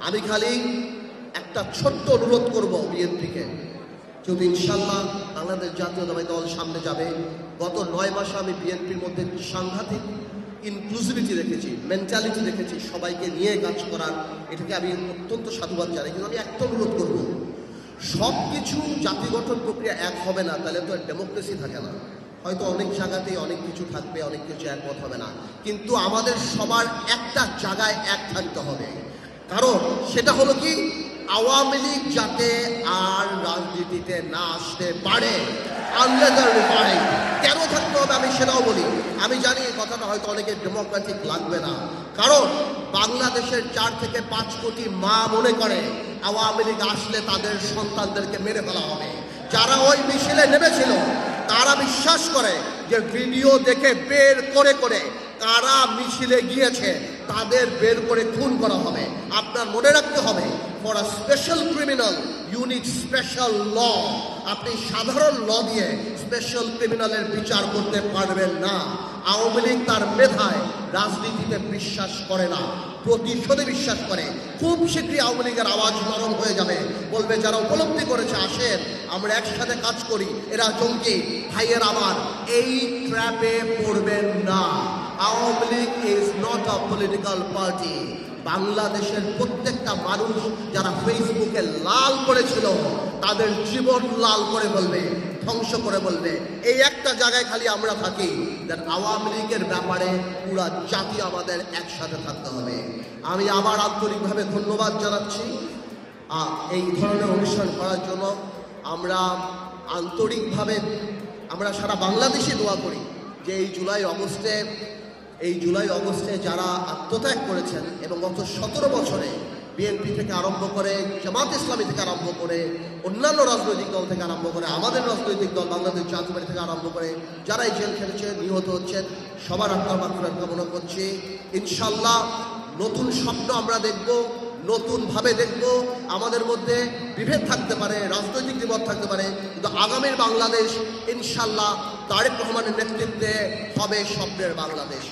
আমি খালি একটা ছোট্ট অনুরোধ করব বিএনপিকে, যদি ইনশাল্লাহ বাংলাদেশ জাতীয়তাবাদী দল সামনে যাবে, গত 9 মাসে আমি বিএনপির মধ্যে সাংঘাতিক ইনক্লুসিভিটি দেখেছি, মেন্টালিটি দেখেছি, সবাইকে নিয়ে কাজ করার, এটাকে আমি অত্যন্ত সাধুবাদ জানাই। কিন্তু আমি একটা অনুরোধ করব, সব কিছু জাতি গঠন প্রক্রিয়া এক হবে না, তাহলে তো ডেমোক্রেসি থাকে না। হয়তো অনেক জায়গাতেই অনেক কিছু থাকবে, অনেক কিছু একমত হবে না, কিন্তু আমাদের সবার একটা জায়গায় এক থাকতে হবে। কারণ সেটা হলো কি, আওয়ামী লীগ যাতে আর রাজনীতিতে না আসতে পারে। কেন থাকতে হবে আমি সেটাও বলি। আমি জানি এই কথাটা হয়তো অনেকের ডেমোক্রেটিক লাগবে না, কারণ বাংলাদেশের 4 থেকে 5 কোটি মা মনে করে আওয়ামী লীগ আসলে তাদের সন্তানদেরকে মেরে ফেলা হবে। যারা ওই মিছিলে নেমেছিল তারা বিশ্বাস করে যে ভিডিও দেখে বের করে করে কারা মিছিলে গিয়েছে তাদের বের করে খুন করা হবে। আপনার মনে রাখতে হবে, for a special criminal you need special law. আপনি সাধারণ ল দিয়ে স্পেশাল ক্রিমিনালের বিচার করতে পারবেন না। আওয়ামী লীগ তার মেধায় রাজনীতিতে বিশ্বাস করে না, প্রতিশোধে বিশ্বাস করে। খুব শীঘ্রই আওয়ামী লীগের আওয়াজ নরম হয়ে যাবে, বলবে যারা উপলব্ধি করেছে আসেন আমরা একসাথে কাজ করি, এরা জঙ্গি। ভাইয়ের আমার, এই ট্র্যাপে পড়বেন না। Awami League is not a political party. বাংলাদেশের প্রত্যেকটা মানুষ যারা ফেসবুকে লাল করেছিল তাদের জীবন লাল করে বলবে, ধ্বংস করে বলবে। এই একটা জায়গায় খালি আমরা থাকি, আওয়ামী লীগের ব্যাপারে পুরা জাতি আমাদের একসাথে থাকতে হবে। আমি আবার আন্তরিকভাবে ধন্যবাদ জানাচ্ছি এই ধরনের অনুষ্ঠান করার জন্য। আমরা আন্তরিকভাবে আমরা সারা বাংলাদেশে দোয়া করি যে এই জুলাই আগস্টে যারা আত্মত্যাগ করেছেন এবং গত 17 বছরে বিএনপি থেকে আরম্ভ করে, জামাত ইসলামী থেকে আরম্ভ করে, অন্যান্য রাজনৈতিক দল থেকে আরম্ভ করে, আমাদের রাজনৈতিক দল বাংলাদেশ জাতীয়তাবাদী থেকে আরম্ভ করে যারা এই জেল খেটেছেন, নিহত হচ্ছেন, সবার আত্মার মাত্রার কামনা করছি। ইনশাল্লাহ নতুন স্বপ্ন আমরা দেখব, নতুনভাবে দেখব। আমাদের মধ্যে বিভেদ থাকতে পারে, রাজনৈতিক বিপদ থাকতে পারে, কিন্তু আগামীর বাংলাদেশ ইনশাল্লাহ তারেক রহমানের নেতৃত্বে হবে স্বপ্নের বাংলাদেশ।